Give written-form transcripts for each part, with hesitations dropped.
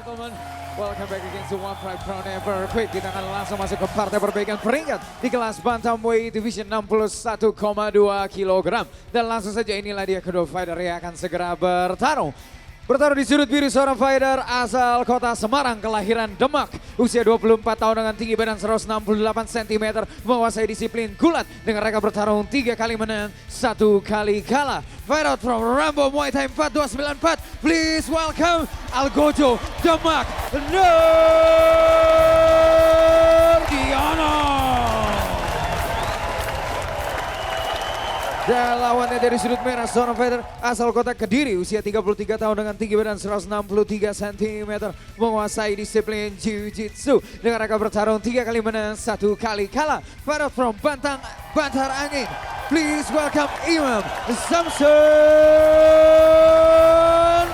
Gentlemen, welcome back again to One Pride Crown Ever Quick. Kita akan langsung masuk ke partai perbaikan peringkat di kelas Bantamweight Division 61,2 kg. Dan langsung saja inilah dia kedua fighter yang akan segera bertarung. Bertaruh di sudut biru seorang fighter asal kota Semarang, kelahiran Demak. Usia 24 tahun dengan tinggi badan 168 cm. Menguasai disiplin gulat dengan reka bertarung 3 kali menang, 1 kali kalah. Fight out from Rambo Muay Thai 4294. Please welcome Algojo Demak Nurdiono. Dan lawannya dari sudut merah seorang fighter asal kota Kediri, usia 33 tahun dengan tinggi badan 163 cm, menguasai disiplin Jiu-Jitsu dengan reka bertarung 3 kali menang, 1 kali kalah. Fighter from Bantar Angin, please welcome Imam Samson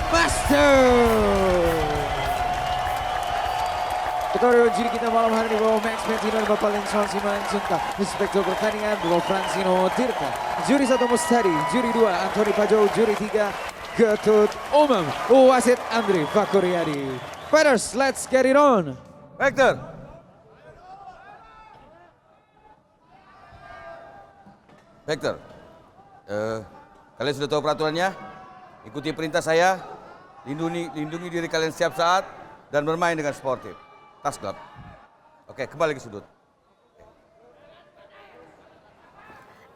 Master. Ketua juri kita malam hari ini bawa Max Mentino dan Bapak Lenson Simanjunta. Inspektur pertandingan Bapak Francino Tirta. Juri 1 Mustadi, juri 2 Antoni Pajo, juri 3 Getut Umam, wasit Andri Fakuryadi. Fighters, let's get it on. Hector. Hector, kalian sudah tahu peraturannya? Ikuti perintah saya, lindungi diri kalian setiap saat, dan bermain dengan sportif. Tas gelap. Oke, kembali ke sudut.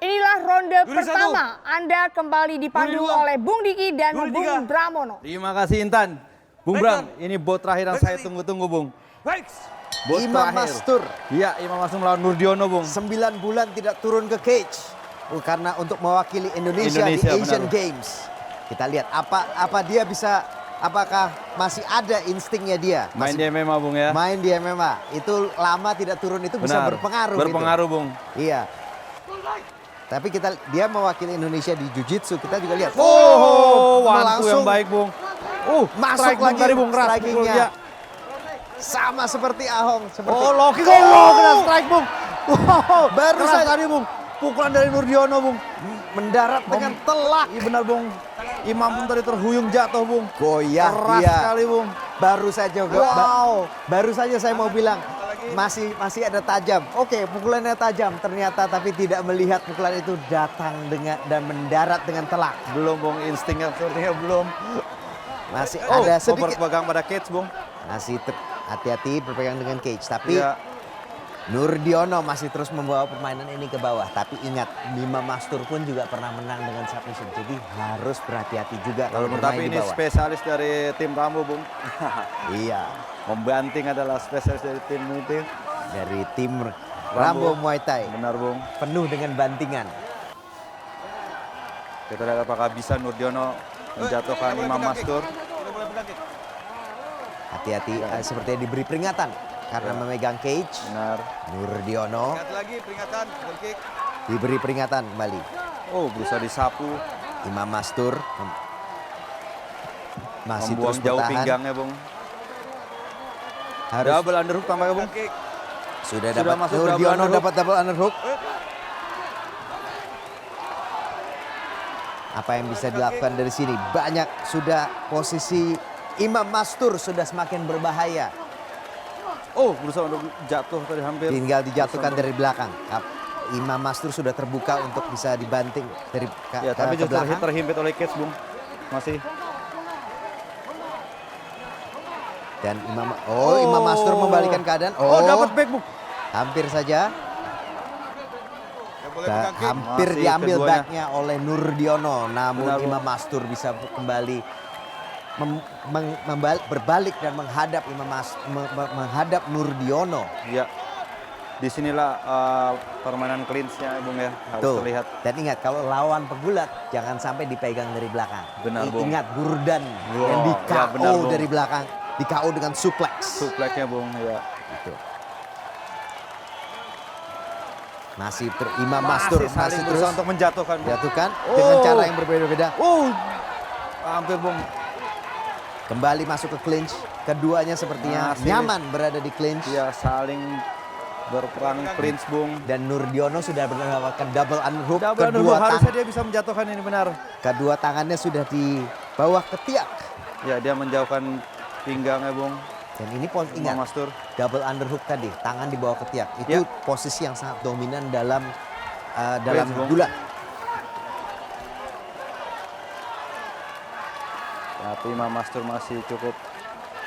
Inilah ronde Juri pertama. Anda kembali dipandu Juri 2. oleh Bung Diki dan Juri Bung 3. Bramono. Terima kasih Intan. Bung Baiklah. Bram, ini bout terakhir yang saya tunggu-tunggu Bung. Baik. Bout Imam terakhir. Mastur. Iya, Imam Mastur melawan Nurdiono Bung. 9 bulan tidak turun ke cage. Karena untuk mewakili Indonesia di Indonesia, Asian benar. Games. Kita lihat apa dia bisa, apakah masih ada instingnya dia. Main Masih di MMA Bung ya. main di MMA. Itu lama tidak turun itu bisa Benar. berpengaruh. Berpengaruh itu. Bung. Iya. Tapi dia mewakili Indonesia di Jiu-Jitsu. Kita juga lihat. Oh, wantu langsung yang baik Bung. masuk strike Bung lagi tadi Bung, keras strikingnya. pukulnya. Sama seperti Ahong. Seperti Oh, low kick. Oh, kena strike Bung. Wow, Baru keras saja. tadi Bung. Pukulan dari Nurdiono Bung. mendarat dengan telak. Iya benar Bung. Imam pun tadi terhuyung jatuh Bung. Goyah Keras dia. sekali Bung. Baru saja baru saja saya mau bilang masih ada tajam. Oke, pukulannya tajam ternyata, tapi tidak melihat pukulan itu datang dan mendarat dengan telak. Belum Bung, instingnya sepertinya belum. Masih Oh, ada sedikit. berpegang pada cage Bung. Masih hati-hati berpegang dengan cage, tapi Iya. Nurdiono masih terus membawa permainan ini ke bawah. Tapi ingat, Imam Mastur pun juga pernah menang dengan submission. Jadi harus berhati-hati juga kalau bermain Tapi di ini bawah. spesialis dari tim Rambo Bung. Iya, Membanting adalah spesialis dari tim itu. dari tim Rambo Muay Thai. Benar Bung. Penuh dengan bantingan. Kita lihat apakah bisa Nurdiono menjatuhkan Imam Mastur. Hati-hati, sepertinya diberi peringatan karena memegang cage. Benar. Nurdiono Ingat lagi peringatan, kick. diberi peringatan kembali. Oh, berusaha disapu. Imam Mastur masih Membuang terus jauh bertahan. pinggangnya Bung. Harus Double underhook tampaknya Bung. sudah sudah dapat masuk double Nurdiono underhook. dapat double underhook. Apa yang bisa dilakukan dari sini? Banyak sudah posisi Imam Mastur sudah semakin berbahaya. Oh, berusaha untuk jatuh tadi hampir. Tinggal dijatuhkan dari belakang. Imam Mastur sudah terbuka untuk bisa dibanting dari Ya, tapi ke justru belakang. terhimpit oleh cage Bung. Masih. Dan Imam Mastur membalikan keadaan. Oh, dapat back Bung. Hampir saja. Hampir Masih diambil keduanya. backnya oleh Nurdiono. Namun Benar, Bung. Imam Mastur bisa kembali berbalik dan menghadap menghadap Nurdiono. Ya. Disinilah permainan clinch-nya Bung ya. Harus Tuh. terlihat. Dan ingat, kalau lawan pegulat jangan sampai dipegang dari belakang. Benar, Bung. Ingat Burdan Wow, yang di ya, KO benar, Bung. dari belakang. Di KO dengan suplex. Supleknya Bung ya. Gitu. Imam Mastur masih saling terus berusaha untuk menjatuhkan Bung. jatuhkan dengan Oh. cara yang berbeda-beda. Hampir Bung. Kembali masuk ke clinch. Keduanya sepertinya Masih. nyaman berada di clinch. Ya, saling berperang clinch Bung. Dan Nurdiono sudah mendapatkan double underhook. Double underhook, harusnya dia bisa menjatuhkan ini benar. Kedua tangannya sudah di bawah ketiak. Ya, dia menjauhkan pinggangnya Bung. Dan ini ingat, Imam Mastur. double underhook tadi, tangan di bawah ketiak. Itu Ya. posisi yang sangat dominan dalam Range, Bung. gulat. Tapi Imam Mastur masih cukup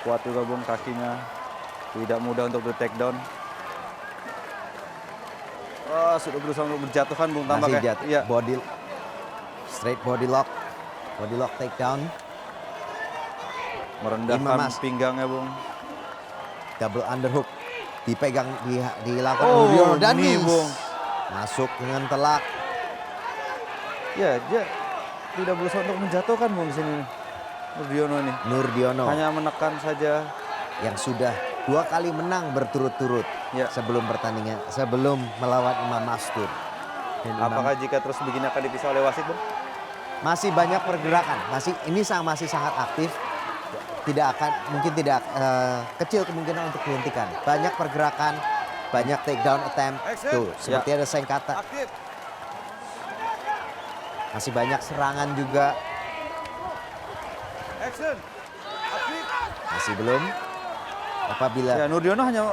kuat juga Bung, kakinya. Tidak mudah untuk di take down. Oh, sudah berusaha untuk menjatuhkan Bung Masih tampaknya. jatuh. Iya. Straight body lock. Body lock takedown. Merendahkan Imam Mas. pinggangnya Bung. Double underhook. Dipegang, dilakukan Oh, Nurdiono dan knee, knees. Bung. Masuk dengan telak. Ya, dia tidak berusaha untuk menjatuhkan Bung di sini. Nurdiono ini. Nurdiono Hanya menekan saja. yang sudah 2 kali menang berturut-turut Ya. sebelum pertandingan, sebelum melawan Imam Mastur. Dan Apakah jika terus begini akan dipisah oleh wasit Bung? masih banyak pergerakan, masih sangat aktif. Mungkin tidak kecil kemungkinan untuk dihentikan. Banyak pergerakan, banyak takedown attempt. Tuh, seperti ada Senkata. Aktif. Masih banyak serangan juga. Action. Aktif. Masih belum. Apabila Ya, Nurdiono hanya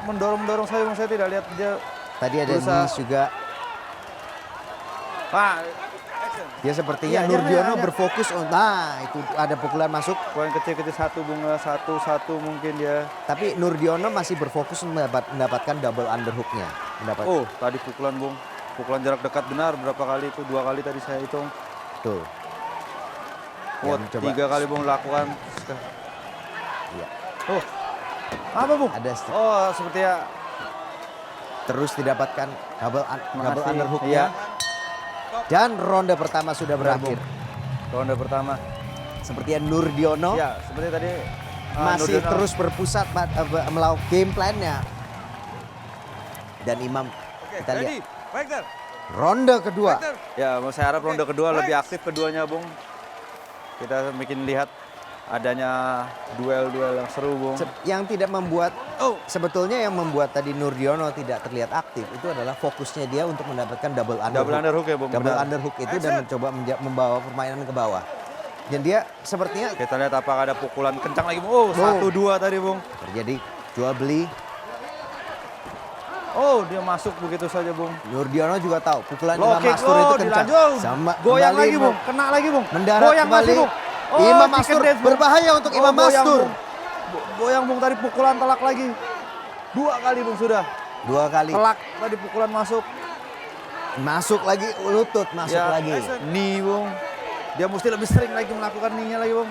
mendorong saja Bung, saya tidak lihat dia tadi ada berusaha. knees juga. Pak, Dia sepertinya Iya, Nurdiono hanya- berfokus. Nah, itu ada pukulan masuk. poin kecil-kecil satu Bunga, satu mungkin dia. Tapi Nurdiono masih berfokus mendapatkan double underhooknya. Oh, tadi pukulan Bung. Pukulan jarak dekat benar berapa kali itu? 2 kali tadi saya hitung. Tuh. Oh, Yang coba- 3 kali Bung lakukan. Iya. Oh, apa Bung? Ada Oh, seperti ya. terus didapatkan double Makasih. underhooknya. Iya. Dan ronde pertama sudah Benar, berakhir. Ronde pertama. Sepertinya Nurdiono Ya, seperti tadi masih Nurdiono. terus berpusat melakukan game plan-nya. Dan Imam, Oke, kita ready. lihat Fighter. ronde kedua. Fighter. Ya, saya harap ronde kedua Next. lebih aktif keduanya, Bung. Kita bikin lihat adanya duel-duel yang seru, Bung. Yang tidak membuat, Oh, sebetulnya yang membuat tadi Nurdiono tidak terlihat aktif itu adalah fokusnya dia untuk mendapatkan double underhook. double underhook ya, Bung. Double benar. underhook itu dan mencoba membawa permainan ke bawah. Dan dia sepertinya Kita lihat apakah ada pukulan kencang lagi, Bung. Oh, 1-2 tadi, Bung. terjadi jual beli. Oh, dia masuk begitu saja, Bung. Nurdiono juga tahu pukulan Low Imam kick, Mastur itu kencang. dilanjut. Sama Goyang kembali lagi, Bung. Kena lagi, Bung. mendarat Goyang kembali. lagi, Bung. Oh, Imam chicken Mastur dance, Bung. berbahaya untuk Oh, Imam goyang, Mastur. Bung. Goyang, Bung. Tadi pukulan telak lagi. 2 kali, Bung, sudah. 2 kali. Telak tadi pukulan masuk. Masuk lagi lutut, masuk Ya, lagi. knee, Bung. Dia mesti lebih sering lagi melakukan knee-nya lagi, Bung.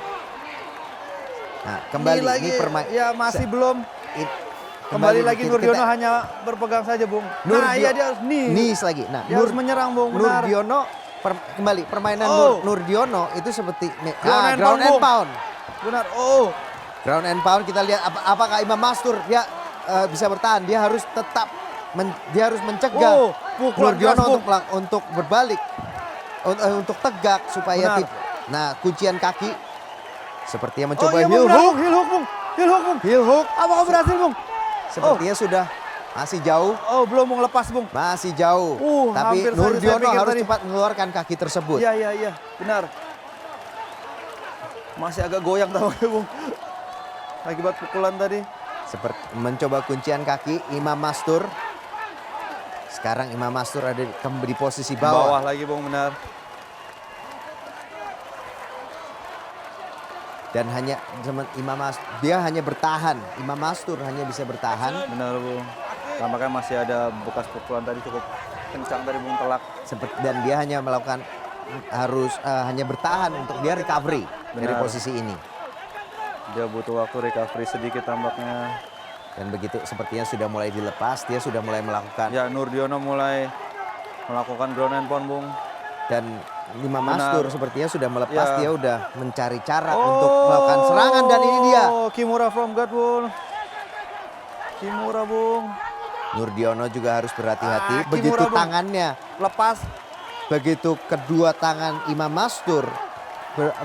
Nah, kembali Knee lagi. ini permain. Ya, masih belum. i- Kembali lagi kita- Nurdiono kita- hanya berpegang saja, Bung. Nurdio- Nah, iya dia harus knee. knees lagi. Nah, Dia harus menyerang, Bung. Benar. Nurdiono kembali permainan Oh. Nurdiono itu seperti Ground and ground pound, and Bung. pound. Benar. Oh. Ground and pound kita lihat apakah Imam Mastur dia bisa bertahan. Dia harus tetap dia harus mencegah Oh, pukulan Nurdiono keras, Bung. untuk berbalik untuk tegak supaya Benar. Nah, kuncian kaki sepertinya Oh, mencoba iya, heel Bung. hook. Heel hook, Bung. Heel hook, Bung. Heel hook Apakah berhasil, Bung? sepertinya sudah masih jauh. Oh, belum mau lepas, Bung. Masih jauh. Tapi hampir saja saya Nurdiono pikir harus tadi. cepat mengeluarkan kaki tersebut. Iya, iya, iya. Benar. Masih agak goyang tampaknya, Bung. Akibat pukulan tadi. Seperti mencoba kuncian kaki Imam Mastur. Sekarang Imam Mastur ada di posisi Bawah bawah. lagi, Bung, benar. Dan hanya dia hanya bertahan. Imam Mastur hanya bisa bertahan. Benar, Bung. Tampaknya masih ada bekas pukulan tadi cukup kencang dari Bung telak. Dan dia hanya melakukan hanya bertahan untuk dia recovery dari Benar. posisi ini. Dia butuh waktu recovery sedikit tampaknya. Dan begitu sepertinya sudah mulai dilepas, dia sudah mulai melakukan. Ya, Nurdiono mulai melakukan ground and pound, Bung. Dan Imam Benar. Mastur sepertinya sudah melepas, Ya. dia udah mencari cara untuk melakukan serangan dan ini dia. Kimura from God, Bung. Kimura, Bung. Nurdiono juga harus berhati-hati. Kimura, Begitu Bung. tangannya, Lepas. begitu kedua tangan Imam Mastur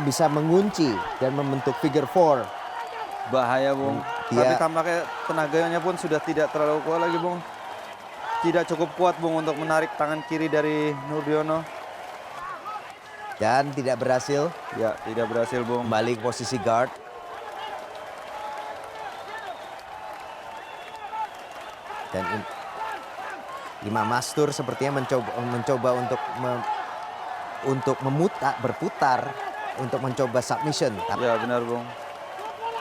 bisa mengunci dan membentuk figure 4. Bahaya, Bung. Dia- Tapi tampaknya tenaganya pun sudah tidak terlalu kuat lagi, Bung. Tidak cukup kuat, Bung, untuk menarik tangan kiri dari Nurdiono. Dan tidak berhasil Ya, tidak berhasil, Bung. kembali ke posisi guard. Dan Imam Mastur sepertinya mencoba untuk berputar untuk mencoba submission. Tapi Ya benar Bung.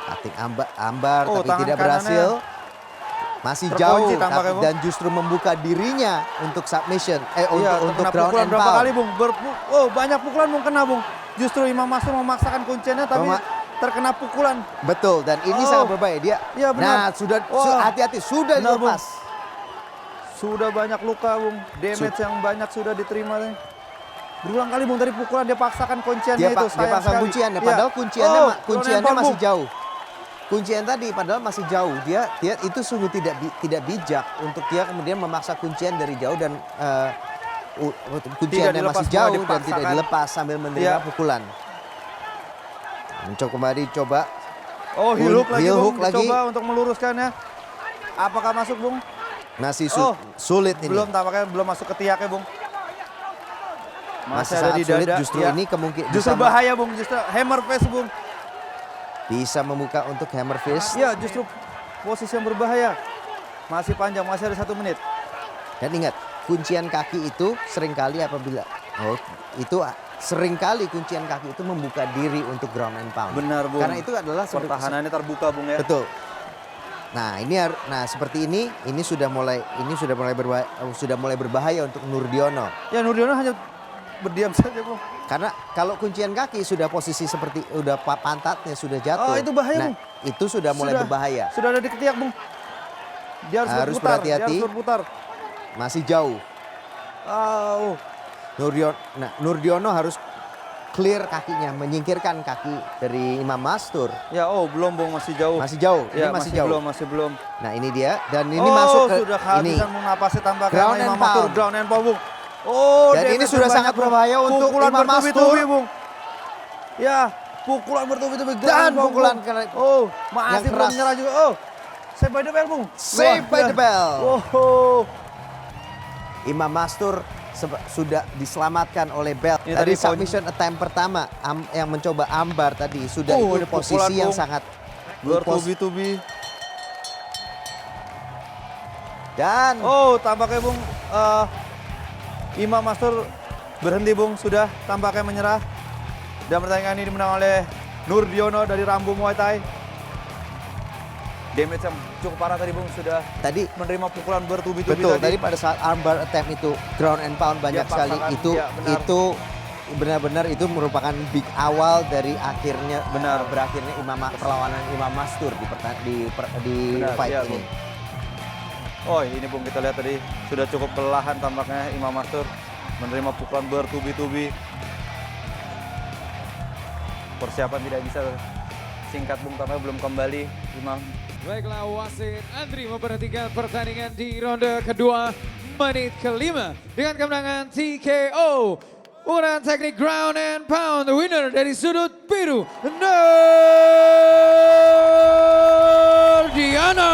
cutting Ambar Oh, tapi tangan tidak kanannya berhasil. Masih terkunci jauh tampaknya, Bung. dan justru membuka dirinya untuk submission. Iya, untuk terkena ground pukulan and berapa pound. kali Bung? Banyak pukulan Bung kena Bung. Justru Imam Mastur memaksakan kunciannya tapi terkena pukulan. Betul, dan ini sangat berbahaya. Dia, Iya, benar. nah sudah Wah. hati-hati, sudah Benar, Bung. dilepas. Sudah banyak luka Bung. Damage yang banyak sudah diterima. Berulang kali Bung dari pukulan dia paksakan kunciannya Dia, itu. dia Sayang pasang sekali. kunciannya, Iya. padahal kunciannya ground and pound, masih Bung. jauh. Kuncian tadi padahal masih jauh. Dia itu sungguh tidak bijak untuk dia kemudian memaksa kuncian dari jauh dan kunciannya dilepas, masih malah jauh dan tidak dipaksakan. dilepas sambil menerima Iya. pukulan. Coba. Oh, heel hook lagi Heel Bung. hook lagi. Coba untuk meluruskannya. Apakah masuk Bung? Masih Oh, sulit ini. Belum, tampaknya belum masuk ke tiaknya Bung. Masih ada sangat di sulit, dada. justru Ya. ini kemungkinan Justru bahaya Bung, justru hammer fist Bung. bisa membuka untuk hammer fist. Iya, justru posisi yang berbahaya. Masih panjang, masih ada 1 menit. Dan ingat, kuncian kaki itu seringkali kuncian kaki itu membuka diri untuk ground and pound. Benar Bung. Karena itu adalah pertahanannya terbuka Bung ya. betul. Nah, seperti ini sudah mulai berbahaya untuk Nurdiono. Ya Nurdiono hanya berdiam saja Bung. Karena kalau kuncian kaki sudah posisi seperti pantatnya sudah jatuh. Oh, itu bahaya, Nah, Bung. itu sudah mulai berbahaya. Sudah ada di ketiak Bung. Dia harus berputar. berhati-hati. Dia harus berputar. Masih jauh. Oh. Nurdiono harus clear kakinya, menyingkirkan kaki dari Imam Mastur. Ya, belum Bung, masih jauh. Masih jauh, Ya, ini masih jauh. masih belum. Nah, ini dia dan ini masuk ke sudah ini. kehabisan Bung napasnya tampaknya Ground sama Imam and Mastur. pound. Ground and pound Bung. Oh, Dan ini damage sudah yang sangat banyak, Bung. berbahaya untuk pukulan Imam bertubi-tubi Mastur. Bung. Ya, pukulan bertubi-tubi Dan ground and pound, pukulan Bung. kena- Masih yang belum keras. menyerah juga. Save by the bell Bung. Save by the bell. Oh. Imam Mastur sudah diselamatkan oleh Bell. Ini Tadi tadi submission attempt pertama yang mencoba Ambar tadi sudah Ada itu posisi pukulan, yang Bung. sangat Bertubi-tubi. dan Tampaknya Bung Imam Mastur berhenti Bung, sudah tampaknya menyerah. Dan pertandingan ini dimenang oleh Nurdiono dari Rambu Muay Thai. Damage yang cukup parah tadi Bung, sudah tadi menerima pukulan bertubi-tubi betul tadi pada saat armbar attempt itu ground and pound banyak Dia sekali paksakan, itu ya, benar. itu benar-benar itu merupakan big awal dari akhirnya Benar. berakhirnya perlawanan Imam Mastur di Benar, fight iya, ini. Bung. Ini Bung, kita lihat tadi sudah cukup kelelahan tampaknya Imam Mastur menerima pukulan bertubi-tubi. Persiapan tidak bisa singkat Bung, tampaknya belum kembali Imam. Baiklah, wasit Andri memperhatikan pertandingan di ronde kedua menit kelima dengan kemenangan TKO. Uran teknik ground and pound, the winner dari sudut biru, Nurdiana.